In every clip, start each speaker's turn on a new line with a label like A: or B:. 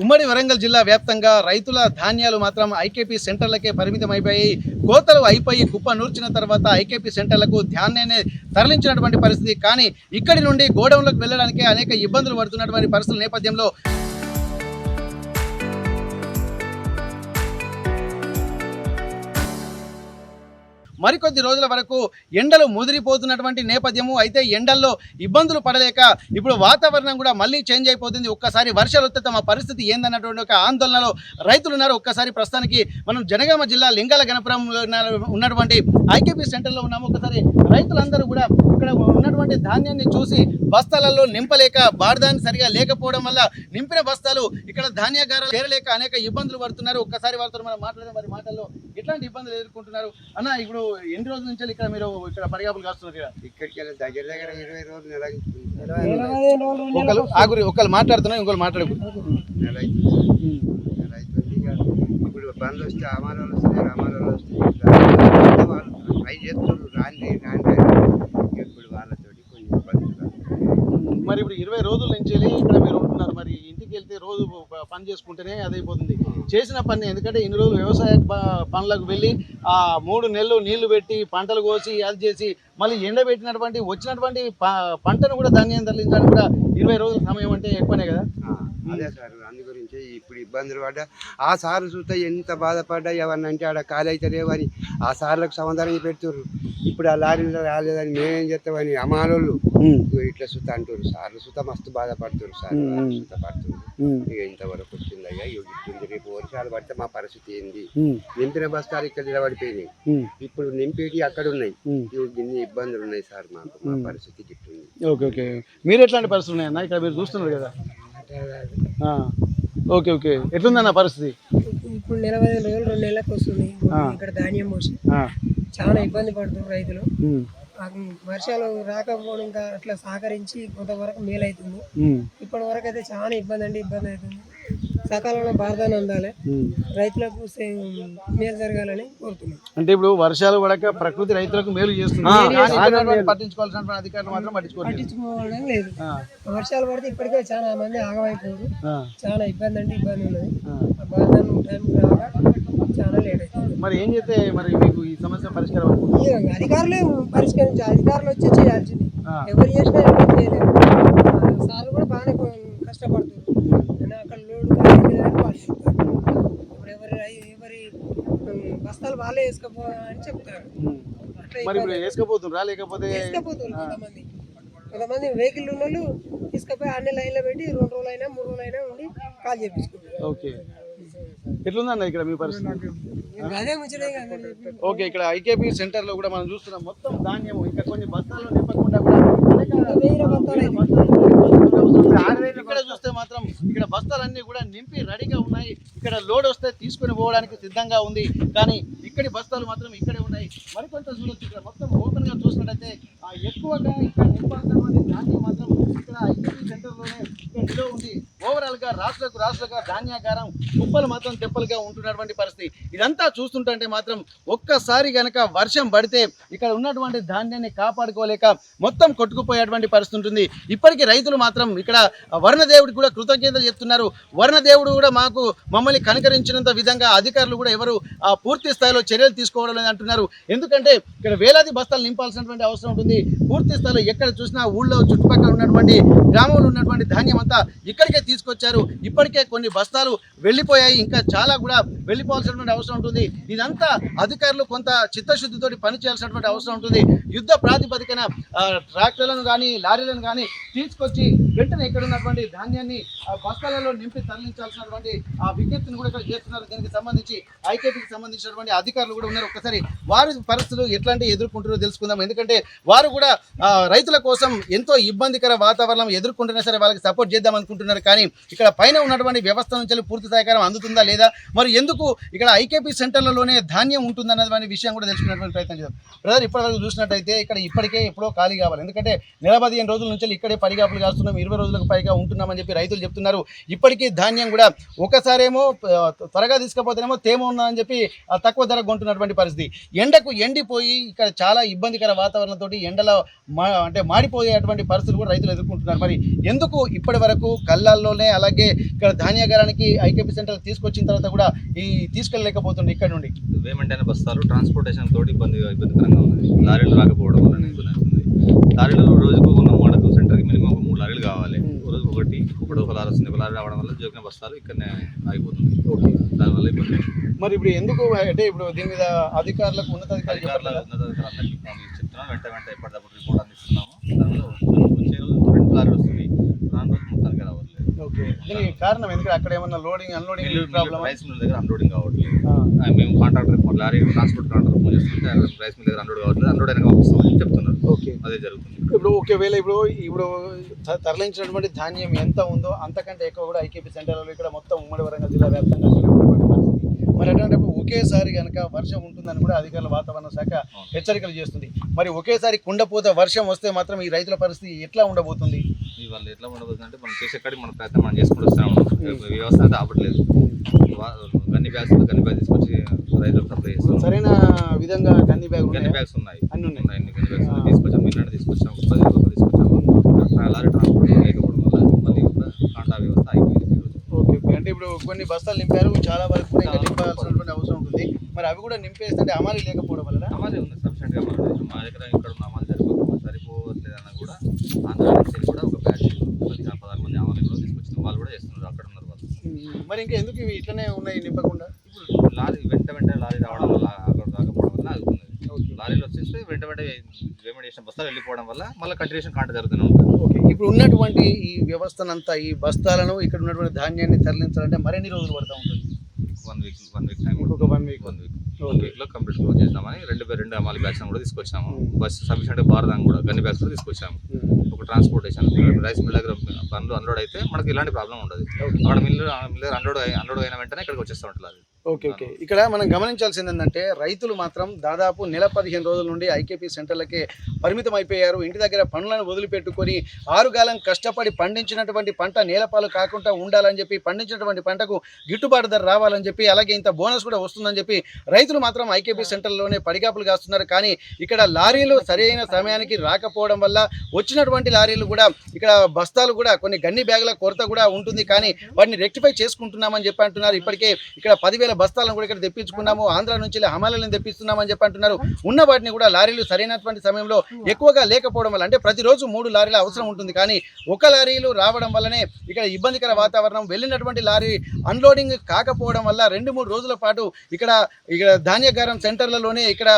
A: ఉమ్మడి వరంగల్ జిల్లా వ్యాప్తంగా రైతుల ధాన్యాలు మాత్రం ఐకేపీ సెంటర్లకే పరిమితమైపోయి కోతలు అయిపోయి కుప్ప నూర్చిన తర్వాత ఐకేపీ సెంటర్లకు ధాన్యాన్ని తరలించినటువంటి పరిస్థితి. కానీ ఇక్కడి నుండి గోడౌన్లకు వెళ్ళడానికి అనేక ఇబ్బందులు పడుతున్నటువంటి పరిస్థితుల నేపథ్యంలో మరికొద్ది రోజుల వరకు ఎండలు ముదిరిపోతున్నటువంటి నేపథ్యము. అయితే ఎండల్లో ఇబ్బందులు పడలేక ఇప్పుడు వాతావరణం కూడా మళ్ళీ చేంజ్ అయిపోతుంది. ఒక్కసారి వర్షాలు వస్తే తమ పరిస్థితి ఏందన్నటువంటి ఒక ఆందోళనలో రైతులు ఉన్నారు. ఒక్కసారి ప్రస్తుతానికి మనం జనగామ జిల్లా లింగాల గణపురంలో ఉన్నటువంటి ఐకేపీ సెంటర్లో ఉన్నాము. ఒకసారి రైతులందరూ కూడా ఇక్కడ ఉన్నటువంటి ధాన్యాన్ని చూసి బస్తాలలో నింపలేక బార్దాన్ని సరిగా లేకపోవడం వల్ల నింపిన బస్తాలు ఇక్కడ ధాన్యాగారాలు చేరలేక అనేక ఇబ్బందులు పడుతున్నారు. ఒక్కసారి వారితో మనం మాట్లాడే వారి మాటల్లో ఎట్లాంటి ఇబ్బందులు ఎదుర్కొంటున్నారు అన్న? ఇప్పుడు ఎన్ని రోజుల నుంచి ఇక్కడ మీరు ఇక్కడ పడిగాపులు కాస్తున్నారు కదా?
B: ఇక్కడికి వెళ్ళి దగ్గర 20 రోజులు
A: ఒకళ్ళు మాట్లాడుతున్నాం, ఇంకోళ్ళు మాట్లాడుకు
B: నెల అవుతుంది. ఇప్పుడు బండ్లు వస్తే అమారాలు వస్తాయి, అమారాలు వస్తాయి, వాళ్ళు ట్రై చేస్తున్నారు రాండి రాండి. ఇప్పుడు వాళ్ళతోటి కొన్ని ఇబ్బందులు.
A: మరి ఇప్పుడు 20 రోజుల నుంచి ఇక్కడ మీరు ఉంటున్నారు. మరి ఇంటికి వెళ్తే రోజు పని చేసుకుంటేనే అదైపోతుంది చేసిన పని. ఎందుకంటే ఇన్ని రోజులు వ్యవసాయ పనులకు వెళ్ళి ఆ 3 నెలలు నీళ్లు పెట్టి పంటలు కోసి అది చేసి మళ్ళీ ఎండబెట్టినటువంటి వచ్చినటువంటి పంటను కూడా ధాన్యం తరలించడానికి కూడా 20 రోజుల సమయం అంటే ఎక్కువనే కదా?
B: అదే సార్, అందు గురించి ఇప్పుడు ఇబ్బందులు పడ్డా ఆ సార్లు చూస్తే ఎంత బాధపడ్డా ఎవరిని అంటే ఆడ ఖాళీ అయితే లేవని ఆ సార్లకు సమాధానం పెడుతుర్రు. ఇప్పుడు ఆ లారీలో రాలేదని మేమేం చేస్తామని అమాలోళ్ళు ఇట్లా సుత అంటారు. సార్లు సుత మస్తు బాధపడుతున్నారు. సార్ సుత పడుతుంది. ఇక ఇంతవరకు వచ్చింది అయ్యా, ఇస్తుంది. రేపు వర్షాలు పడితే మా పరిస్థితి ఏంది? నింపిన బస్తాలు ఇక్కడ నిలబడిపోయినాయి. ఇప్పుడు నింపేటి అక్కడ ఉన్నాయి. ఇన్ని ఇబ్బందులు ఉన్నాయి సార్ మాకు. మా పరిస్థితి గిట్టుంది.
A: ఓకే ఓకే, మీరు ఎట్లాంటి పరిస్థితులు ఉన్నాయన్న? ఇక్కడ మీరు చూస్తున్నారు కదా. ఓకే ఓకే, ఎట్లుందన్న పరిస్థితి?
C: ఇప్పుడు 40 రోజులు 2 నెలలకు వస్తుంది ఇక్కడ ధాన్యం పోసి చాలా ఇబ్బంది పడుతున్నారు రైతులు. వర్షాలు రాకపోవడం ఇంకా అట్లా సహకరించి కొంతవరకు మేలు అవుతుంది. ఇప్పటి వరకు అయితే చాలా ఇబ్బంది అవుతుంది. సకాలంలో బార్దాన్ని అందాలి, రైతులకు మేలు జరగాలని కోరుతున్నాం.
A: అంటే ఇప్పుడు వర్షాలు పడక ప్రకృతి రైతులకు మేలు చేస్తుంది, పట్టించుకోవాల్సిన అధికారులు మాత్రం
C: పట్టించుకోవడం లేదు. వర్షాలు పడితే ఇప్పటికే చాలా మంది ఆగమైపోయారు. చాలా ఇబ్బంది ఉన్నది. ఆ బార్దాన్ని టైంకి రాక చాలా లేట్ అవుతుంది.
A: మరి ఏం చేస్తే మరి మీకు ఈ సమస్య పరిష్కారం?
C: అధికారులే పరిష్కరించాలి. అధికారులు వచ్చి చేయాల్సింది. ఎవరు చేసినా ఎవరు చేయలేదు. సార్లు కూడా బాగానే కష్టపడుతున్నారు. అక్కడ లోడ్ ఇప్పుడు ఎవరి బస్తాలు వాళ్ళే వేసుకపోవాలని చెప్తారు. కొంతమంది వెహికల్ ఉన్న వాళ్ళు తీసుకుపోయి అన్ని లైన్లో పెట్టి 2 రోజులైనా 3 రోజులైనా ఉండి కాల్ చేపించుకుంటారు.
A: ఓకే, ఎట్లుందన్న ఇక్కడ మీ పరిస్థితి?
C: అదే ముచ్చటే.
A: ఓకే, ఇక్కడ ఐకేపీ సెంటర్ లో కూడా మనం చూస్తున్నాం మొత్తం ధాన్యం ఇంకా కొన్ని బస్తాలు నింపకుండా కూడా ఇక్కడ చూస్తే మాత్రం ఇక్కడ బస్తాలన్నీ కూడా నింపి రెడీగా ఉన్నాయి. ఇక్కడ లోడ్ వస్తే తీసుకుని పోవడానికి సిద్ధంగా ఉంది. కానీ ఇక్కడి బస్తాలు మాత్రం ఇక్కడే ఉన్నాయి. మరికొంత చూడొచ్చు. ఇక్కడ మొత్తం ఓపెన్ గా చూసినట్టయితే ఎక్కువగా ఇక్కడ నింపాల్సినటువంటి ధాన్యం మాత్రం ఇక్కడ ఐకేపీ సెంటర్ లోనే ఇక్కడ నిలో ఉంది. ఓవరాల్ గా రాష్ట్రాలుగా ధాన్యాగారం కుప్పలు మాత్రం తెప్పలుగా ఉంటున్నటువంటి పరిస్థితి. ఇదంతా చూస్తుంటే మాత్రం ఒక్కసారి గనక వర్షం పడితే ఇక్కడ ఉన్నటువంటి ధాన్యాన్ని కాపాడుకోలేక మొత్తం కొట్టుకుపోయేటువంటి పరిస్థితి ఉంటుంది. ఇప్పటికీ రైతులు మాత్రం ఇక్కడ వర్ణదేవుడికి కూడా కృతజ్ఞతలు చెప్తున్నారు. వర్ణదేవుడు కూడా మమ్మల్ని కనికరించినంత విధంగా అధికారులు కూడా ఎవరు పూర్తి స్థాయిలో చర్యలు తీసుకోవడం లేదు అంటున్నారు. ఎందుకంటే ఇక్కడ వేలాది బస్తాలు నింపాల్సినటువంటి అవసరం ఉంటుంది. పూర్తి స్థాయిలో ఎక్కడ చూసినా ఊళ్ళో చుట్టుపక్కల ఉన్నటువంటి గ్రామంలో ఉన్నటువంటి ధాన్యం అంతా ఇక్కడికే తీసుకొచ్చారు. ఇప్పటికే కొన్ని బస్తాలు వెళ్ళిపోయాయి, ఇంకా చాలా కూడా వెళ్ళిపోవాల్సినటువంటి అవసరం ఉంటుంది. ఇదంతా అధికారులు కొంత చిత్తశుద్ధితో పని చేయాల్సినటువంటి అవసరం ఉంటుంది. యుద్ధ ప్రాతిపదికన ట్రాక్టర్లను కానీ లారీలను కానీ తీసుకొచ్చి వెంటనే ఇక్కడ ఉన్నటువంటి ధాన్యాన్ని బస్తాలలో నింపి తరలించాల్సినటువంటి ఆ విజ్ఞప్తిని కూడా ఇక్కడ చేస్తున్నారు. దీనికి సంబంధించి ఐకేపీకి సంబంధించినటువంటి అధికారులు కూడా ఉన్నారు. ఒకసారి వారి పరిస్థితులు ఎట్లాంటి ఎదుర్కొంటారో తెలుసుకుందాం. ఎందుకంటే వారు కూడా రైతుల కోసం ఎంతో ఇబ్బందికర వాతావరణం ఎదుర్కొంటున్నా సరే వాళ్ళకి సపోర్ట్ చేద్దాం అనుకుంటున్నారు. కానీ ఇక్కడ పైన ఉన్నటువంటి వ్యవస్థ నుంచి పూర్తి సహకారం అందుతుందా లేదా, మరి ఎందుకు ఇక్కడ ఐకేపీ సెంటర్లలోనే ధాన్యం ఉంటుందన్న విషయం కూడా తెలుసుకునేటువంటి ప్రయత్నం చేద్దాం. బ్రదర్, ఇప్పటివరకు చూసినట్టయితే ఇక్కడ ఇప్పటికే ఎప్పుడో ఖాళీ కావాలి. ఎందుకంటే 15 రోజుల నుంచి ఇక్కడే పడిగాపులు కాస్తున్నాం, 20 రోజులకు పైగా ఉంటున్నామని చెప్పి రైతులు చెప్తున్నారు. ఇప్పటికీ ధాన్యం కూడా ఒకసారేమో త్వరగా తీసుకపోతేనేమో తేమ ఉన్నదని చెప్పి తక్కువ ధరకు కొంటున్నటువంటి పరిస్థితి. ఎండకు ఎండిపోయి ఇక్కడ చాలా ఇబ్బందికర వాతావరణంతో ఎండ ఎండలో అంటే మాడిపోయేటువంటి పరిస్థితులు కూడా రైతులు ఎదుర్కొంటున్నారు. మరి ఎందుకు ఇప్పటి వరకు కళ్ళల్లోనే అలాగే ఇక్కడ ధాన్యాగారానికి ఐకేపీ సెంటర్ తీసుకొచ్చిన తర్వాత కూడా ఈ తీసుకెళ్ళలేకపోతుంది ఇక్కడ నుండి?
D: వేమెంటైన బస్తాలు ట్రాన్స్పోర్టేషన్ తోటి ఇబ్బందికరంగా ఉంది. లారీలు రాకపోవడం వల్ల ఇబ్బంది అవుతుంది. లారీలు రోజుకు ఉన్న మోడల్ సెంటర్కి మినిమం ఒక 3 లారీలు కావాలి. రోజు ఒక లారీ వస్తుంది. ఒక లారీ రావడం వల్ల జోకిన బస్తాలు ఇక్కడనే ఆగిపోతుంది. దానివల్ల ఇబ్బంది.
A: మరి ఇప్పుడు ఎందుకు అంటే ఇప్పుడు దీని మీద అధికారులకు ఉన్నతాధికారులు
D: అందరికీ చెప్తున్నాం. వెంట ఎప్పటికప్పుడు రిపోర్ట్ అందిస్తున్నాము. దానివల్ల వచ్చే రోజు 2 లారీలు వస్తుంది. రాను రోజు మొత్తానికి రావట్లేదు.
A: ఓకే, దీనికి కారణం ఎందుకంటే అక్కడ ఏమన్నా loading unloading problem?
D: Rice mill దగ్గర అన్లోడింగ్ కావట్లేదు. మేము contractor lorry transport contractor phone చేస్తుంటే రైస్ మిల్ దగ్గర అన్లోడ్ కావట్లేదు. అన్లోడ్ అయినా పంపిస్తామని చెప్తున్నారు.
A: ఓకే,
D: అదే జరుగుతుంది.
A: ఇప్పుడు ఒకవేళ ఇప్పుడు తరలించినటువంటి ధాన్యం ఎంత ఉందో అంతకంటే ఎక్కువ కూడా ఐకేపీ సెంటర్లో ఇక్కడ మొత్తం ఉమ్మడి వరంగల్ జిల్లా వ్యాప్తంగా ఉన్నటువంటి పరిస్థితి. మరి అటువంటిప్పుడు ఒకేసారి కనుక వర్షం ఉంటుందని కూడా అధికారుల వాతావరణ శాఖ హెచ్చరికలు చేస్తుంది. మరి ఒకేసారి కుండపోత వర్షం వస్తే మాత్రం ఈ రైతుల పరిస్థితి ఎట్లా ఉండబోతుంది?
D: ఇవాళ ఎట్లా ఉండబోతుంది అంటే మనం చేసే కాడికి మన ప్రయత్నం మనం చేసుకుంటూ వస్తూ ఉన్నాం. వ్యవస్థ అయితే ఆపట్లేదు. గన్ని బ్యాగ్స్ తీసుకొచ్చి రైతులకు సప్లై చేస్తాం.
A: సరైన విధంగా గన్ని బ్యాగ్స్
D: ఉన్నాయి.
A: అన్ని ఉన్నాయి.
D: గన్ని బ్యాగ్స్ తీసుకొచ్చాము. నిన్న తీసుకొచ్చాము. 10 రోజులు తీసుకొచ్చాము. లారీ ట్రాన్స్పోర్ట్ లేకపోవడం వల్ల మళ్ళీ కూడా కాంటా వ్యవస్థ అయిపోయింది.
A: ఓకే, అంటే ఇప్పుడు కొన్ని బస్తాలు నింపారు, చాలా వరకు కూడా ఇంకా నింపాల్సినటువంటి అవసరం ఉంటుంది. మరి అవి కూడా నింపేస్తుంటే అమాలి లేకపోవడం వల్ల?
D: అమాలి ఉంది సఫిషియెంట్గా. మా దగ్గర ఇక్కడ ఉన్న అమాలి సరిపోవట్లేదన్నా కూడా ఆంధ్ర నుంచి కూడా ఒక బ్యాచ్ 16 మంది అమాలి కూడా తీసుకొచ్చిన వాళ్ళు కూడా చేస్తున్నారు. అక్కడ ఉన్నారు వాళ్ళు.
A: మరి ఇంకా ఎందుకు ఇవి ఇట్లనే ఉన్నాయి నింపకుండా?
D: ఇప్పుడు లారీ వెంట లారీ రావడం వల్ల అక్కడ రాకపోవడం వల్ల ఆగుతుంది. లారీలు వచ్చేస్తే వెంట పేమెంట్ చేసిన బస్తాలు వెళ్ళిపోవడం వల్ల మళ్ళీ కంటిన్యూషన్ కాంట జరుగుతూనే ఉంటుంది.
A: ఓకే, ఇప్పుడు ఉన్నటువంటి ఈ వ్యవస్థనంతా ఈ బస్తాలను ఇక్కడ ఉన్నటువంటి ధాన్యాన్ని తరలించాలంటే మరిన్ని రోజులు పడుతూ ఉంటుంది?
D: 1 వీక్ టైం.
A: ఒక 1
D: వీక్లో కంప్లీట్ క్లోజ్ చేద్దామని రెండు అమాలి బ్యాగ్స్ కూడా తీసుకొచ్చాము. బస్ సఫిషియెంట్ భారతాన్ని కూడా గన్ని బ్యాగ్స్ కూడా తీసుకొచ్చాము. ఒక ట్రాన్స్పోర్టేషన్ రైస్ మిల్ దగ్గర పనులు అన్లోడ్ అయితే మనకి ఇలాంటి ప్రాబ్లం ఉండదు. అక్కడ మిల్ అన్లోడ్ అయిన వెంటనే ఇక్కడికి వచ్చేస్తూ ఉంటుంది.
A: ఓకే, ఇక్కడ మనం గమనించాల్సింది ఏంటంటే రైతులు మాత్రం దాదాపు నెల 15 రోజుల నుండి ఐకేపీ సెంటర్లకే పరిమితం అయిపోయారు. ఇంటి దగ్గర పనులను వదిలిపెట్టుకొని ఆరుగాలం కష్టపడి పండించినటువంటి పంట నేలపాలు కాకుండా ఉండాలని చెప్పి, పండించినటువంటి పంటకు గిట్టుబాటు ధర రావాలని చెప్పి, అలాగే ఇంత బోనస్ కూడా వస్తుందని చెప్పి రైతులు మాత్రం ఐకేపీ సెంటర్లోనే పడిగాపులు కాస్తున్నారు. కానీ ఇక్కడ లారీలు సరైన సమయానికి రాకపోవడం వల్ల వచ్చినటువంటి లారీలు కూడా ఇక్కడ బస్తాలు కూడా కొన్ని గన్ని బ్యాగుల కొరత కూడా ఉంటుంది. కానీ వాటిని రెక్టిఫై చేసుకుంటున్నామని చెప్పి అంటున్నారు. ఇప్పటికే ఇక్కడ 10,000 బస్తాలను కూడా ఇక్కడ తెప్పించుకున్నాము, ఆంధ్ర నుంచి హమాలను తెప్పిస్తున్నామని చెప్పి అంటున్నారు. ఉన్న వాటిని కూడా లారీలు సరైనటువంటి సమయంలో ఎక్కువగా లేకపోవడం వల్ల, అంటే ప్రతిరోజు 3 లారీల అవసరం ఉంటుంది. కానీ ఒక లారీలు రావడం వల్లనే ఇక్కడ ఇబ్బందికర వాతావరణం. వెళ్ళినటువంటి లారీ అన్లోడింగ్ కాకపోవడం వల్ల 2-3 రోజుల పాటు ఇక్కడ ధాన్యగారం సెంటర్లలోనే ఇక్కడ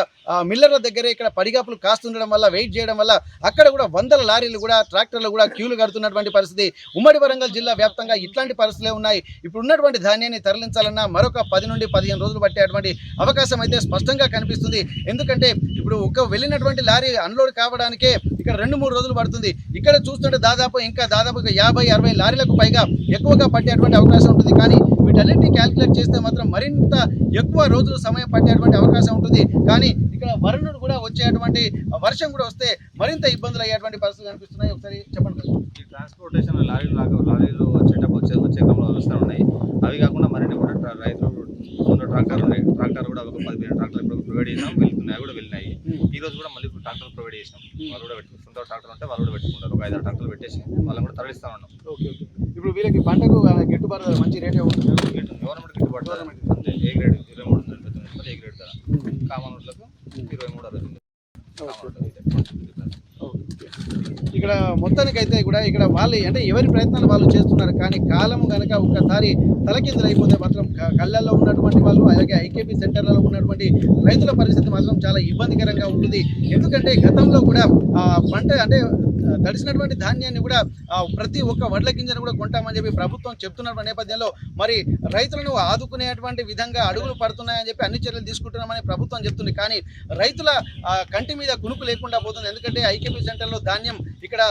A: మిల్లర్ల దగ్గరే ఇక్కడ పడిగాపులు కాస్తుండడం వల్ల, వెయిట్ చేయడం వల్ల అక్కడ కూడా 100 లారీలు కూడా ట్రాక్టర్లు కూడా క్యూలు కడుతున్నటువంటి పరిస్థితి. ఉమ్మడి వరంగల్ జిల్లా వ్యాప్తంగా ఇట్లాంటి పరిస్థితులే ఉన్నాయి. ఇప్పుడు ఉన్నటువంటి ధాన్యాన్ని తరలించాలన్నా మరొక 10 నుండి 15 రోజులు పట్టేటువంటి అవకాశం అయితే స్పష్టంగా కనిపిస్తుంది. ఎందుకంటే ఇప్పుడు వెళ్ళినటువంటి లారీ అన్లోడ్ కావడానికే ఇక్కడ 2-3 రోజులు పడుతుంది. ఇక్కడ చూస్తుంటే దాదాపు 50-60 లారీలకు పైగా ఎక్కువగా పట్టేటువంటి అవకాశం ఉంటుంది. కానీ వీటన్నిటిని క్యాల్కులేట్ చేస్తే మాత్రం మరింత ఎక్కువ రోజులు సమయం పట్టేటువంటి అవకాశం ఉంటుంది. కానీ ఇక్కడ వరుణుడు కూడా వచ్చేటువంటి వర్షం కూడా వస్తే మరింత ఇబ్బందులు అయ్యేటువంటి పరిస్థితులు కనిపిస్తున్నాయి. ఒకసారి చెప్పండి.
D: ఈ ట్రాన్స్పోర్టేషన్ లారీలు వచ్చే క్రమంలో వస్తూ ఉన్నాయి. అవి కాకుండా మరిన్ని కూడా రైతులు ట్రాక్టర్ కూడా ఒక 15 ట్రాక్టర్లు ఇప్పుడు ప్రొవైడ్ చేసాం. వెళ్తున్నాయి కూడా వెళ్ళినాయి. ఈ రోజు కూడా మళ్ళీ ట్రాక్టర్ ప్రొవైడ్ చేసాం. వాళ్ళు కూడా పెట్టుకుంటారు. ట్రాక్టర్ ఉంటే వాళ్ళు కూడా పెట్టుకుంటారు. ఒక 5-6 ట్రాక్టర్లు పెట్టేసి వాళ్ళని కూడా తరలిస్తూ ఉన్నాం.
A: ఓకే, ఇప్పుడు వీళ్ళకి పంటకు గిట్టుబాటు మంచి రేటే ఉంటుంది.
D: గవర్నమెంట్ గిట్టుబాటు అంతే. ఏ గ్రేడ్ 23 ఏ గ్రేడ్ ధర. కామన్ రోడ్లకు 23
A: ఇక్కడ మొత్తానికైతే కూడా ఇక్కడ వాళ్ళు అంటే ఎవరి ప్రయత్నాలు వాళ్ళు చేస్తున్నారు. కానీ కాలం కనుక ఒక్కసారి తలకిందులు అయిపోతే మాత్రం కళ్ళల్లో ఉన్నటువంటి వాళ్ళు, అలాగే ఐకేపీ సెంటర్లలో ఉన్నటువంటి రైతుల పరిస్థితి మాత్రం చాలా ఇబ్బందికరంగా ఉంటుంది. ఎందుకంటే గతంలో కూడా పంట అంటే తడిసినటువంటి ధాన్యాన్ని కూడా ప్రతి ఒక్క వడ్ల గింజను కూడా కొంటామని చెప్పి ప్రభుత్వం చెప్తున్న నేపథ్యంలో మరి రైతులను ఆదుకునేటువంటి విధంగా అడుగులు పడుతున్నాయని చెప్పి అన్ని చర్యలు తీసుకుంటున్నామని ప్రభుత్వం చెప్తుంది. కానీ రైతుల కంటి మీద కునుకు లేకుండా పోతుంది. ఎందుకంటే ఐకేపీ సెంటర్లో ధాన్యం ఇక్కడ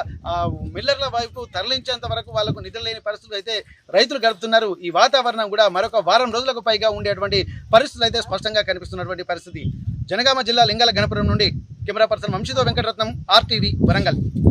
A: మిల్లర్ల వైపు తరలించేంత వరకు వాళ్ళకు నిధులు లేని పరిస్థితులు అయితే రైతులు గడుపుతున్నారు. ఈ వాతావరణం కూడా మరొక వారం రోజులకు పైగా ఉండేటువంటి పరిస్థితులు అయితే స్పష్టంగా కనిపిస్తున్నటువంటి పరిస్థితి. జనగామ జిల్లా లింగాల గణపురం నుండి కెమెరా పర్సన్ వంశీతో వెంకటరత్నం, RTV వరంగల్.